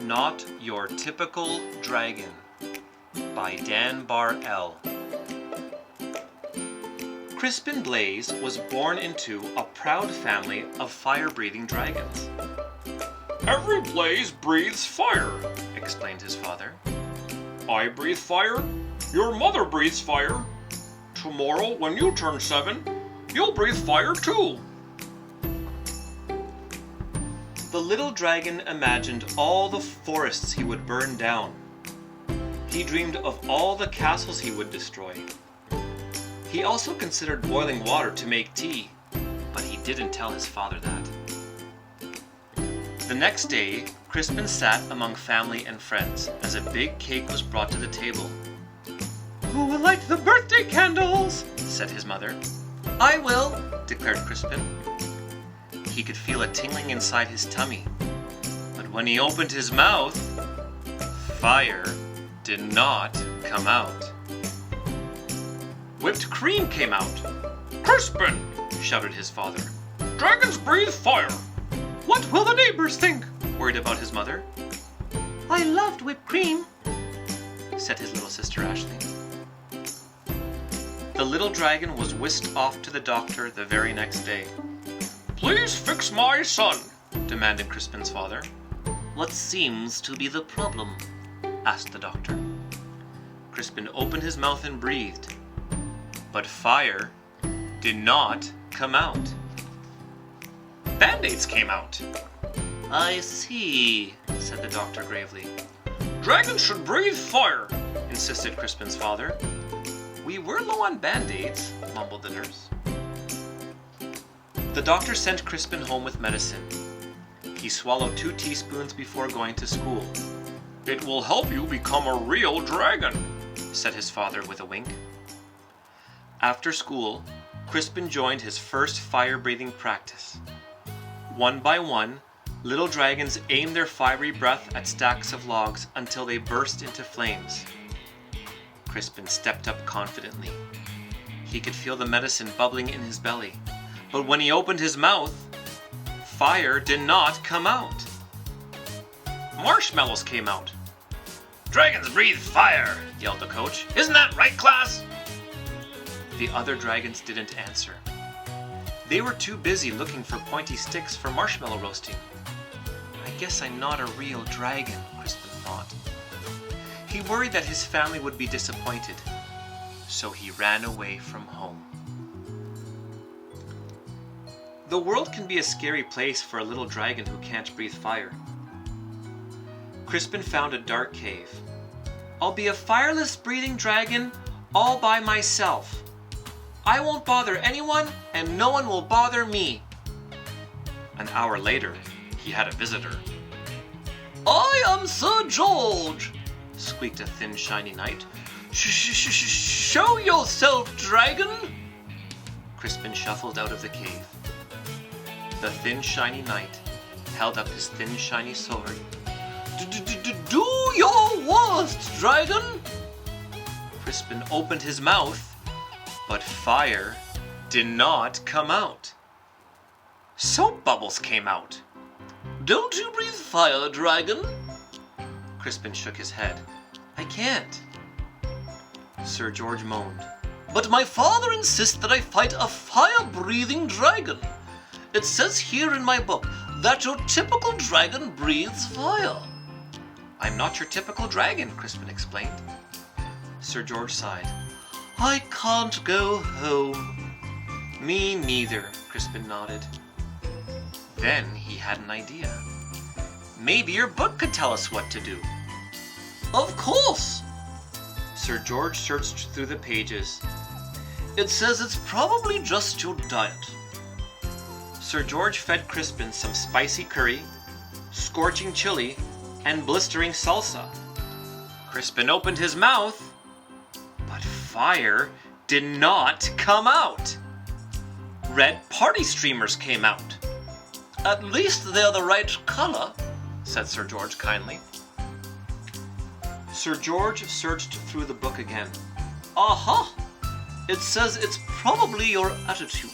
Not Your Typical Dragon by Dan Bar-El. Crispin Blaze was born into a proud family of fire-breathing dragons. "Every blaze breathes fire," explained his father. "I breathe fire. Your mother breathes fire. Tomorrow, when you turn 7, you'll breathe fire too." The little dragon imagined all the forests he would burn down. He dreamed of all the castles he would destroy. He also considered boiling water to make tea, but he didn't tell his father that. The next day, Crispin sat among family and friends as a big cake was brought to the table. "Who will light the birthday candles?" said his mother. "I will," declared Crispin. He could feel a tingling inside his tummy, but when he opened his mouth, fire did not come out. Whipped cream came out. "Crispin!" shouted his father. "Dragons breathe fire." "What will the neighbors think?" worried about his mother. "I loved whipped cream," said his little sister Ashley. The little dragon was whisked off to the doctor the very next day. "Please fix my son," demanded Crispin's father. "What seems to be the problem?" asked the doctor. Crispin opened his mouth and breathed, but fire did not come out. Band-Aids came out. "I see," said the doctor gravely. "Dragons should breathe fire," insisted Crispin's father. "We were low on Band-Aids," mumbled the nurse. The doctor sent Crispin home with medicine. He swallowed 2 teaspoons before going to school. "It will help you become a real dragon," said his father with a wink. After school, Crispin joined his first fire-breathing practice. One by one, little dragons aimed their fiery breath at stacks of logs until they burst into flames. Crispin stepped up confidently. He could feel the medicine bubbling in his belly, but when he opened his mouth, fire did not come out. Marshmallows came out. "Dragons breathe fire," yelled the coach. "Isn't that right, class?" The other dragons didn't answer. They were too busy looking for pointy sticks for marshmallow roasting. "I guess I'm not a real dragon," Crispin thought. He worried that his family would be disappointed, so he ran away from home. The world can be a scary place for a little dragon who can't breathe fire. Crispin found a dark cave. "I'll be a fireless breathing dragon all by myself. I won't bother anyone, and no one will bother me." An hour later, he had a visitor. "I am Sir George," squeaked a thin, shiny knight. Show yourself, dragon!" Crispin shuffled out of the cave. The thin, shiny knight held up his thin, shiny sword. "Do your worst, dragon!" Crispin opened his mouth, but fire did not come out. Soap bubbles came out. "Don't you breathe fire, dragon?" Crispin shook his head. "I can't." Sir George moaned. "But my father insists that I fight a fire-breathing dragon. It says here in my book that your typical dragon breathes fire." "I'm not your typical dragon," Crispin explained. Sir George sighed. "I can't go home." "Me neither," Crispin nodded. Then he had an idea. "Maybe your book could tell us what to do." "Of course!" Sir George searched through the pages. "It says it's probably just your diet." Sir George fed Crispin some spicy curry, scorching chili, and blistering salsa. Crispin opened his mouth, but fire did not come out. Red party streamers came out. "At least they're the right color," said Sir George kindly. Sir George searched through the book again. "Aha! It says it's probably your attitude."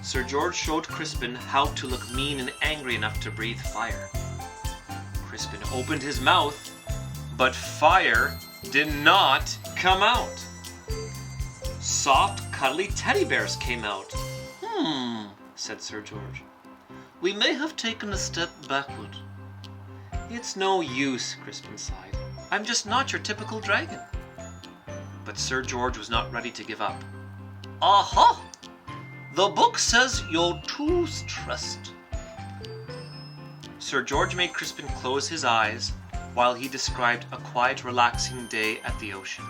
Sir George showed Crispin how to look mean and angry enough to breathe fire. Crispin opened his mouth, but fire did not come out. Soft, cuddly teddy bears came out. Said Sir George. We may have taken a step backward. It's no use, Crispin sighed. I'm just not your typical dragon. But Sir George was not ready to give up. Aha! The book says you're too stressed. Sir George made Crispin close his eyes while he described a quiet, relaxing day at the ocean.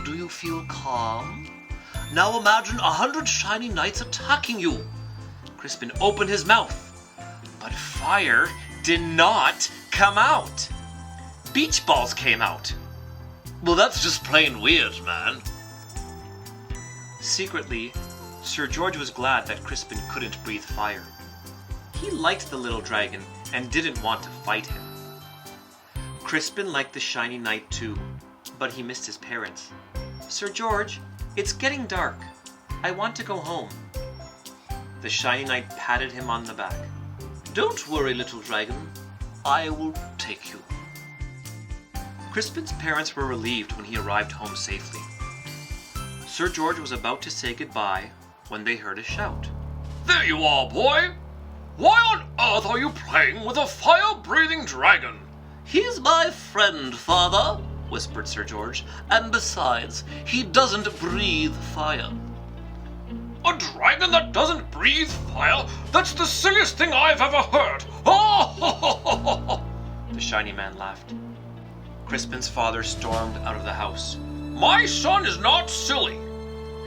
Do you feel calm? Now imagine 100 shiny knights attacking you. Crispin opened his mouth, but fire did not come out. Beach balls came out. Well, that's just plain weird, man. Secretly, Sir George was glad that Crispin couldn't breathe fire. He liked the little dragon and didn't want to fight him. Crispin liked the shiny knight too, but he missed his parents. Sir George, it's getting dark. I want to go home. The shiny knight patted him on the back. Don't worry, little dragon. I will take you. Crispin's parents were relieved when he arrived home safely. Sir George was about to say goodbye when they heard a shout. There you are, boy! Why on earth are you playing with a fire-breathing dragon? He's my friend, father, whispered Sir George, and besides, he doesn't breathe fire. A dragon that doesn't breathe fire? That's the silliest thing I've ever heard! Oh! The shiny man laughed. Crispin's father stormed out of the house. My son is not silly.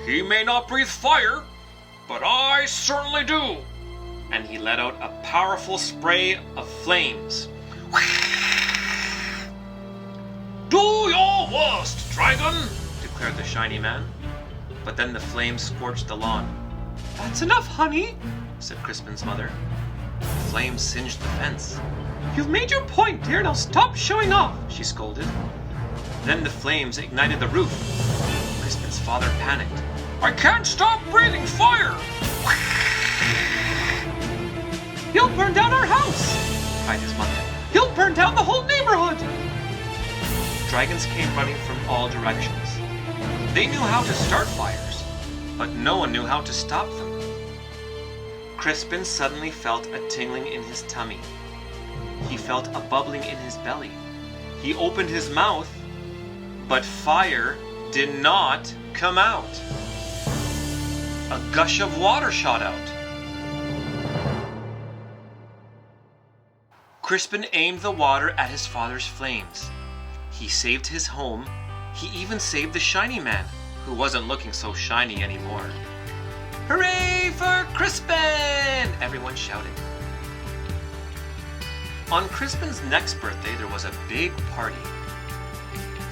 He may not breathe fire, but I certainly do. And he let out a powerful spray of flames. Do your worst, dragon, declared the shiny man. But then the flames scorched the lawn. That's enough, honey, said Crispin's mother. The flames singed the fence. You've made your point, dear. Now stop showing off, she scolded. Then the flames ignited the roof. Crispin's father panicked. I can't stop breathing fire! You'll burn down our house, cried his mother. You'll burn down the whole neighborhood. Dragons came running from all directions. They knew how to start fires, but no one knew how to stop them. Crispin suddenly felt a tingling in his tummy. He felt a bubbling in his belly. He opened his mouth, but fire did not come out. A gush of water shot out. Crispin aimed the water at his father's flames. He saved his home. He even saved the shiny man, who wasn't looking so shiny anymore. Hooray for Crispin! Everyone shouted. On Crispin's next birthday, there was a big party.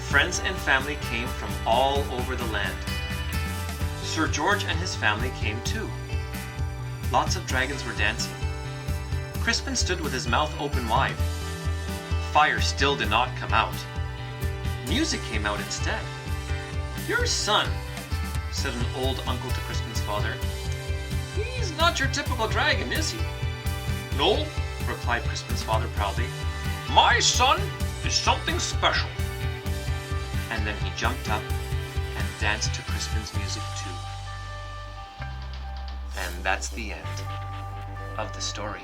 Friends and family came from all over the land. Sir George and his family came too. Lots of dragons were dancing. Crispin stood with his mouth open wide. Fire still did not come out. Music came out instead. Your son, said an old uncle to Crispin's father. He's not your typical dragon, is he? No, replied Crispin's father proudly. My son is something special. And then he jumped up and danced to Crispin's music too. And that's the end of the story.